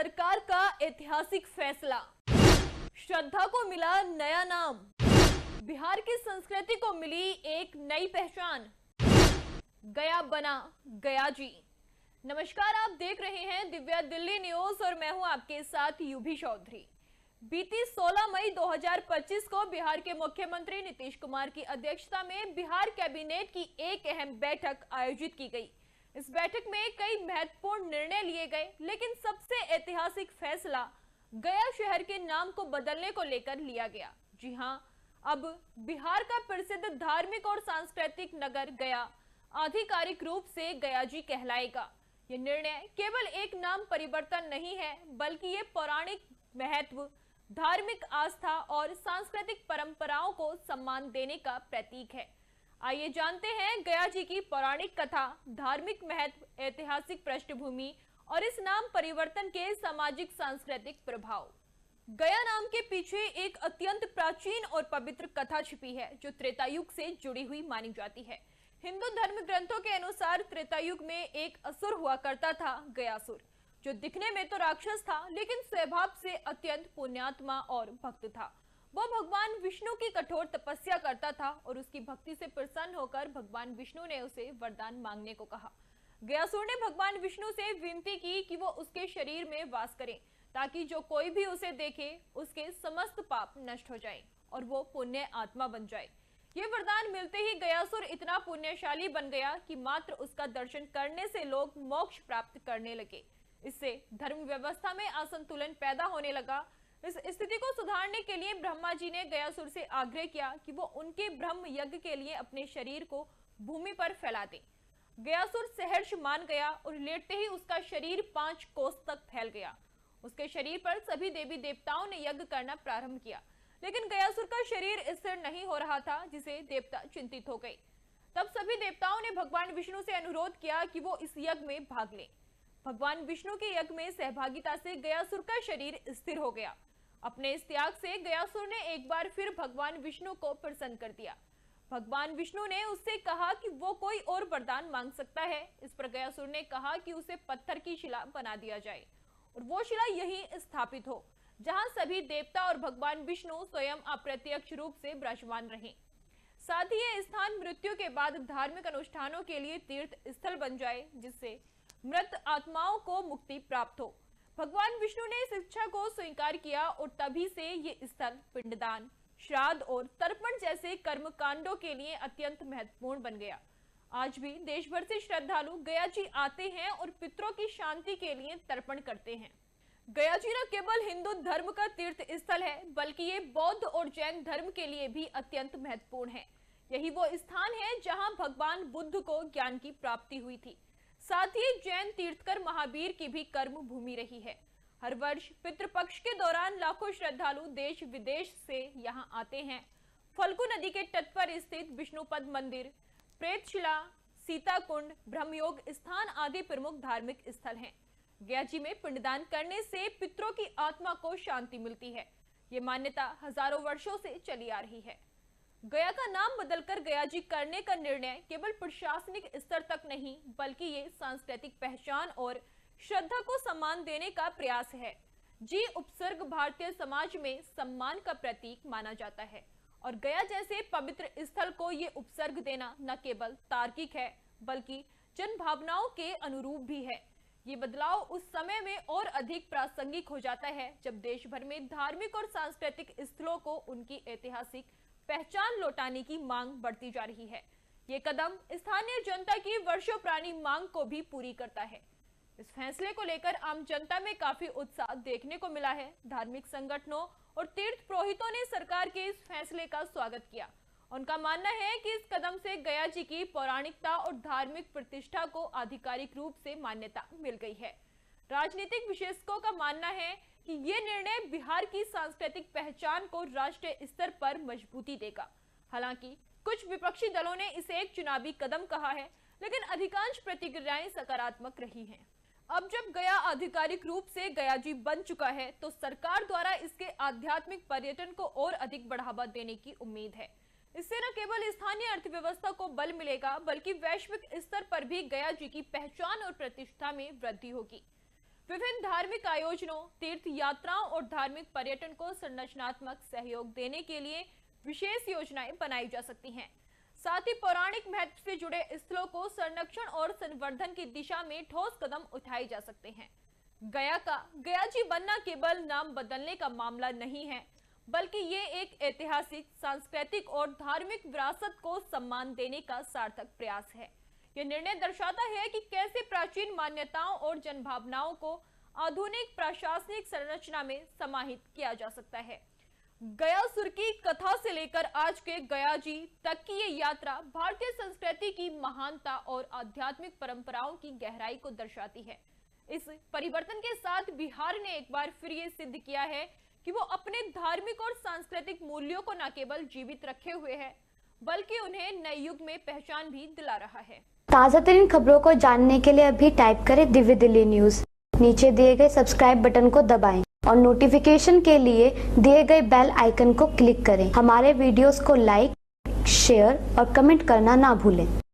सरकार का ऐतिहासिक फैसला, श्रद्धा को मिला नया नाम, बिहार की संस्कृति को मिली एक नई पहचान, गया बना गया जी। नमस्कार, आप देख रहे हैं दिव्या दिल्ली न्यूज और मैं हूं आपके साथ यूभी चौधरी। बीती 16 मई 2025 को बिहार के मुख्यमंत्री नीतीश कुमार की अध्यक्षता में बिहार कैबिनेट की एक अहम बैठक आयोजित की गई। इस बैठक में कई महत्वपूर्ण निर्णय लिए गए, लेकिन सबसे ऐतिहासिक फैसला गया शहर के नाम को बदलने को लेकर लिया गया। जी हां, अब बिहार का प्रसिद्ध धार्मिक और सांस्कृतिक नगर गया आधिकारिक रूप से गया जी कहलाएगा। यह निर्णय केवल एक नाम परिवर्तन नहीं है, बल्कि ये पौराणिक महत्व, धार्मिक आस्था और सांस्कृतिक परंपराओं को सम्मान देने का प्रतीक है। आइए जानते हैं गया जी की पौराणिक कथा, धार्मिक महत्व, ऐतिहासिक पृष्ठभूमि और इस नाम परिवर्तन के सामाजिक सांस्कृतिक प्रभाव। गया नाम के पीछे एक अत्यंत प्राचीन और पवित्र कथा छिपी है, जो त्रेता युग से जुड़ी हुई मानी जाती है। हिंदू धर्म ग्रंथों के अनुसार त्रेता युग में एक असुर हुआ करता था, गयासुर, जो दिखने में तो राक्षस था, लेकिन स्वभाव से अत्यंत पुण्यात्मा और भक्त था। वो भगवान विष्णु की कठोर तपस्या करता था और उसकी भक्ति से प्रसन्न होकर भगवान विष्णु ने उसे वरदान मांगने को कहा। गयासुर ने भगवान विष्णु से विनती की कि वो उसके शरीर में वास करें, ताकि जो कोई भी उसे देखे उसके समस्त पाप नष्ट हो जाएं और वो पुण्य आत्मा बन जाए। ये वरदान मिलते ही गयासुर इतना पुण्यशाली बन गया कि मात्र उसका दर्शन करने से लोग मोक्ष प्राप्त करने लगे। इससे धर्म व्यवस्था में असंतुलन पैदा होने लगा। इस स्थिति को सुधारने के लिए ब्रह्मा जी ने गयासुर से आग्रह किया कि वो उनके ब्रह्म यज्ञ के लिए अपने शरीर को भूमि पर फैला दे। गयासुर सहर्ष मान गया और लेटते ही उसका शरीर 5 कोस तक फैल गया। उसके शरीर पर सभी देवी देवताओं ने यज्ञ करना प्रारंभ किया, लेकिन गयासुर का शरीर स्थिर नहीं हो रहा था, जिसे देवता चिंतित हो गए। तब सभी देवताओं ने भगवान विष्णु से अनुरोध किया कि वो इस यज्ञ में भाग लें। भगवान विष्णु के यज्ञ में सहभागिता से गयासुर का शरीर स्थिर हो गया। अपने इस त्याग से गयासुर ने एक बार फिर भगवान विष्णु को प्रसन्न कर दिया। भगवान विष्णु ने उससे कहा कि वो कोई और वरदान मांग सकता है। इस पर गयासुर ने कहा कि उसे पत्थर की शिला बना दिया जाए और वो शिला यहीं स्थापित हो, जहां सभी देवता और भगवान विष्णु स्वयं अप्रत्यक्ष रूप से विराजमान रहे। साथ ही यह स्थान मृत्यु के बाद धार्मिक अनुष्ठानों के लिए तीर्थ स्थल बन जाए, जिससे मृत आत्माओं को मुक्ति प्राप्त हो। भगवान विष्णु ने इस इच्छा को स्वीकार किया और तभी से ये स्थल पिंडदान, श्राद्ध और तर्पण जैसे कर्म कांडों के लिए अत्यंत महत्वपूर्ण बन गया। आज भी देश भर से श्रद्धालु गया जी आते हैं और पितरों की शांति के लिए तर्पण करते हैं। गया जी न केवल हिंदू धर्म का तीर्थ स्थल है, बल्कि ये बौद्ध और जैन धर्म के लिए भी अत्यंत महत्वपूर्ण है। यही वो स्थान है जहां भगवान बुद्ध को ज्ञान की प्राप्ति हुई थी। साथ ही जैन तीर्थकर महावीर की भी कर्म भूमि रही है। हर वर्ष पितृपक्ष के दौरान लाखों श्रद्धालु देश विदेश से यहाँ आते हैं। फल्गु नदी के तट पर स्थित विष्णुपद मंदिर, प्रेतशिला, सीता कुंड, ब्रह्मयोग स्थान आदि प्रमुख धार्मिक स्थल हैं। गया जी में पिंडदान करने से पितरों की आत्मा को शांति मिलती है। ये मान्यता हजारों वर्षों से चली आ रही है। गया का नाम बदलकर गया जी करने का निर्णय केवल प्रशासनिक स्तर तक नहीं, बल्कि ये सांस्कृतिक पहचान और श्रद्धा को सम्मान देने का प्रयास है। जी उपसर्ग भारतीय समाज में सम्मान का प्रतीक माना जाता है और गया जैसे पवित्र स्थल को ये उपसर्ग देना न केवल तार्किक है, बल्कि जन भावनाओं के अनुरूप भी है। ये बदलाव उस समय में और अधिक प्रासंगिक हो जाता है जब देश भर में धार्मिक और सांस्कृतिक स्थलों को उनकी ऐतिहासिक पहचान लौटाने की मांग बढ़ती जा रही है। ये कदम स्थानीय जनता की वर्षों पुरानी मांग को भी पूरी करता है। इस फैसले को लेकर आम जनता में काफी उत्साह देखने को मिला है। धार्मिक संगठनों और तीर्थ पुरोहितों ने सरकार के इस फैसले का स्वागत किया। उनका मानना है कि इस कदम से गया जी की पौराणिकता और धार्मिक प्रतिष्ठा को आधिकारिक रूप से मान्यता मिल गई है। राजनीतिक विशेषज्ञों का मानना है कि ये निर्णय बिहार की सांस्कृतिक पहचान को राष्ट्रीय स्तर पर मजबूती देगा। हालांकि कुछ विपक्षी दलों ने इसे एक चुनावी कदम कहा है, लेकिन अधिकांश प्रतिक्रियाएं सकारात्मक रही हैं। अब जब गया आधिकारिक रूप से गया जी बन चुका है, तो सरकार द्वारा इसके आध्यात्मिक पर्यटन को और अधिक बढ़ावा देने की उम्मीद है। इससे न केवल स्थानीय अर्थव्यवस्था को बल मिलेगा, बल्कि वैश्विक स्तर पर भी गया जी की पहचान और प्रतिष्ठा में वृद्धि होगी। विभिन्न धार्मिक आयोजनों, तीर्थ यात्राओं और धार्मिक पर्यटन को संरचनात्मक सहयोग देने के लिए विशेष योजनाएं बनाई जा सकती हैं। साथ ही पौराणिक महत्व से जुड़े स्थलों को संरक्षण और संवर्धन की दिशा में ठोस कदम उठाए जा सकते हैं। गया का गयाजी बनना केवल नाम बदलने का मामला नहीं है, बल्कि ये एक ऐतिहासिक, सांस्कृतिक और धार्मिक विरासत को सम्मान देने का सार्थक प्रयास है। यह निर्णय दर्शाता है कि कैसे प्राचीन मान्यताओं और जनभावनाओं को आधुनिक प्रशासनिक संरचना में समाहित किया जा सकता है। गयासुर की कथा से लेकर आज के गयाजी तक की ये यात्रा भारतीय संस्कृति की महानता और आध्यात्मिक परंपराओं की गहराई को दर्शाती है। इस परिवर्तन के साथ बिहार ने एक बार फिर ये सिद्ध किया है कि वो अपने धार्मिक और सांस्कृतिक मूल्यों को न केवल जीवित रखे हुए है, बल्कि उन्हें नए युग में पहचान भी दिला रहा है। ताजा तरीन खबरों को जानने के लिए अभी टाइप करें दिव्य दिल्ली न्यूज। नीचे दिए गए सब्सक्राइब बटन को दबाएं और नोटिफिकेशन के लिए दिए गए बेल आइकन को क्लिक करें। हमारे वीडियोस को लाइक, शेयर और कमेंट करना ना भूलें।